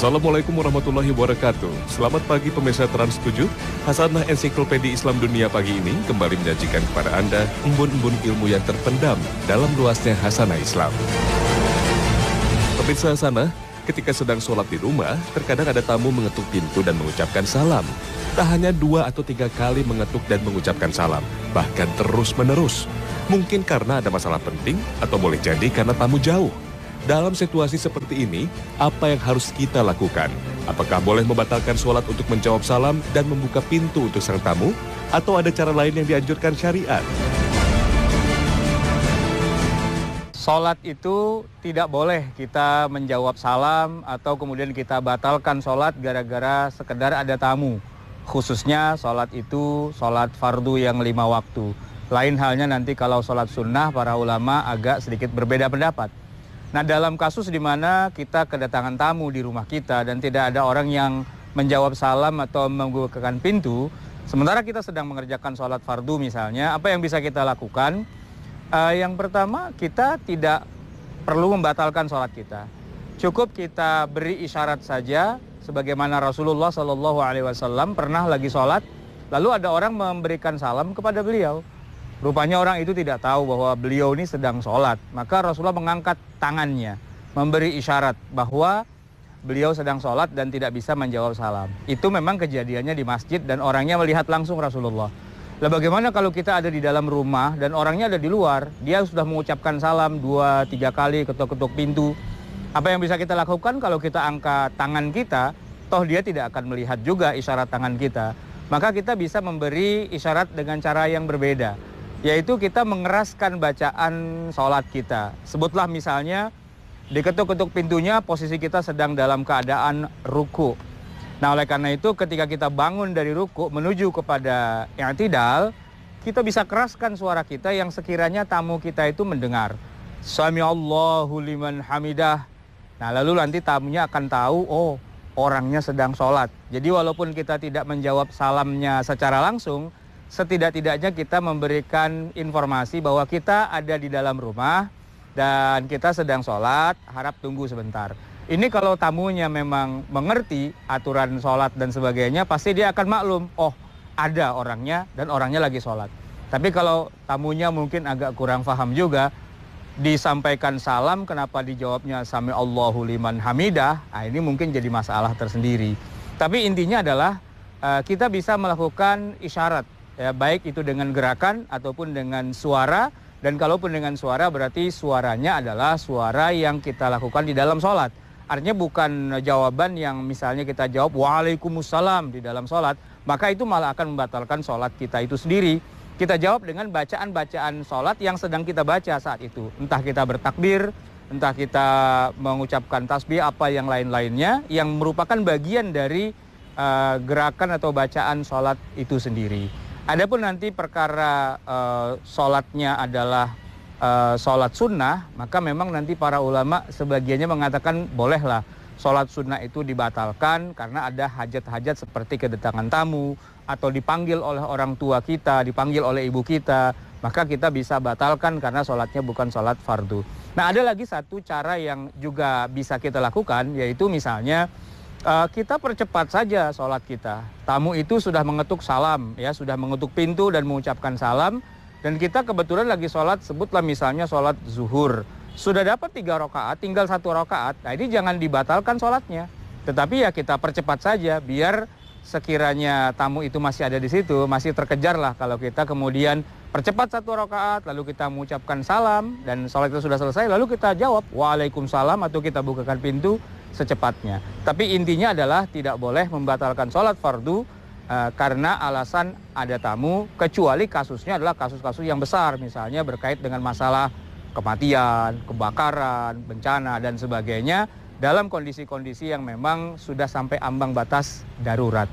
Assalamualaikum warahmatullahi wabarakatuh. Selamat pagi pemirsa Trans 7. Hasanah Ensiklopedia Islam Dunia pagi ini kembali menyajikan kepada Anda embun-embun ilmu yang terpendam dalam luasnya Hasanah Islam. Pemirsa Hasanah, ketika sedang sholat di rumah, terkadang ada tamu mengetuk pintu dan mengucapkan salam. Tak hanya 2 atau 3 kali mengetuk dan mengucapkan salam, bahkan terus-menerus. Mungkin karena ada masalah penting atau boleh jadi karena tamu jauh. Dalam situasi seperti ini, apa yang harus kita lakukan? Apakah boleh membatalkan sholat untuk menjawab salam dan membuka pintu untuk sang tamu? Atau ada cara lain yang dianjurkan syariat? Sholat itu tidak boleh kita menjawab salam atau kemudian kita batalkan sholat gara-gara sekedar ada tamu. Khususnya sholat itu sholat fardu yang 5 waktu. Lain halnya nanti kalau sholat sunnah, para ulama agak sedikit berbeda pendapat. Nah, dalam kasus di mana kita kedatangan tamu di rumah kita dan tidak ada orang yang menjawab salam atau membukakan pintu, sementara kita sedang mengerjakan sholat fardu misalnya, apa yang bisa kita lakukan? Yang pertama, kita tidak perlu membatalkan sholat kita. Cukup kita beri isyarat saja, sebagaimana Rasulullah SAW pernah lagi sholat, lalu ada orang memberikan salam kepada beliau. Rupanya orang itu tidak tahu bahwa beliau ini sedang sholat. Maka Rasulullah mengangkat tangannya, memberi isyarat bahwa beliau sedang sholat dan tidak bisa menjawab salam. Itu memang kejadiannya di masjid dan orangnya melihat langsung Rasulullah. Lalu bagaimana kalau kita ada di dalam rumah dan orangnya ada di luar, dia sudah mengucapkan salam 2-3 kali, ketuk-ketuk pintu. Apa yang bisa kita lakukan kalau kita angkat tangan kita, toh dia tidak akan melihat juga isyarat tangan kita. Maka kita bisa memberi isyarat dengan cara yang berbeda, yaitu kita mengeraskan bacaan sholat kita. Sebutlah misalnya diketuk-ketuk pintunya, posisi kita sedang dalam keadaan ruku. Nah, oleh karena itu ketika kita bangun dari ruku menuju kepada i'tidal, kita bisa keraskan suara kita yang sekiranya tamu kita itu mendengar. Sami Allahu liman hamidah. Nah, lalu nanti tamunya akan tahu, oh, orangnya sedang sholat. Jadi walaupun kita tidak menjawab salamnya secara langsung, setidak-tidaknya kita memberikan informasi bahwa kita ada di dalam rumah dan kita sedang sholat, harap tunggu sebentar. Ini kalau tamunya memang mengerti aturan sholat dan sebagainya, pasti dia akan maklum, oh ada orangnya dan orangnya lagi sholat. Tapi kalau tamunya mungkin agak kurang paham juga, disampaikan salam, kenapa dijawabnya Sami Allahu liman hamidah, nah ini mungkin jadi masalah tersendiri. Tapi intinya adalah kita bisa melakukan isyarat. Ya, baik itu dengan gerakan ataupun dengan suara, dan kalaupun dengan suara berarti suaranya adalah suara yang kita lakukan di dalam sholat. Artinya bukan jawaban yang misalnya kita jawab Waalaikumsalam di dalam sholat, maka itu malah akan membatalkan sholat kita itu sendiri. Kita jawab dengan bacaan-bacaan sholat yang sedang kita baca saat itu. Entah kita bertakbir, entah kita mengucapkan tasbih, apa yang lain-lainnya yang merupakan bagian dari gerakan atau bacaan sholat itu sendiri. Adapun nanti perkara sholatnya adalah sholat sunnah, maka memang nanti para ulama sebagiannya mengatakan bolehlah sholat sunnah itu dibatalkan karena ada hajat-hajat seperti kedatangan tamu atau dipanggil oleh orang tua kita, dipanggil oleh ibu kita, maka kita bisa batalkan karena sholatnya bukan sholat fardu. Nah, ada lagi satu cara yang juga bisa kita lakukan, yaitu misalnya kita percepat saja sholat kita. Tamu itu sudah mengetuk salam, ya, sudah mengetuk pintu dan mengucapkan salam, dan kita kebetulan lagi sholat, sebutlah misalnya sholat zuhur. Sudah dapat 3 rakaat, tinggal 1 rakaat. Nah, ini jangan dibatalkan sholatnya, tetapi ya kita percepat saja, biar sekiranya tamu itu masih ada di situ, masih terkejar lah kalau kita kemudian percepat 1 rakaat, lalu kita mengucapkan salam, dan sholat itu sudah selesai, lalu kita jawab Waalaikumsalam atau kita bukakan pintu secepatnya. Tapi intinya adalah tidak boleh membatalkan sholat fardu karena alasan ada tamu, kecuali kasusnya adalah kasus-kasus yang besar, misalnya berkait dengan masalah kematian, kebakaran, bencana, dan sebagainya, dalam kondisi-kondisi yang memang sudah sampai ambang batas darurat.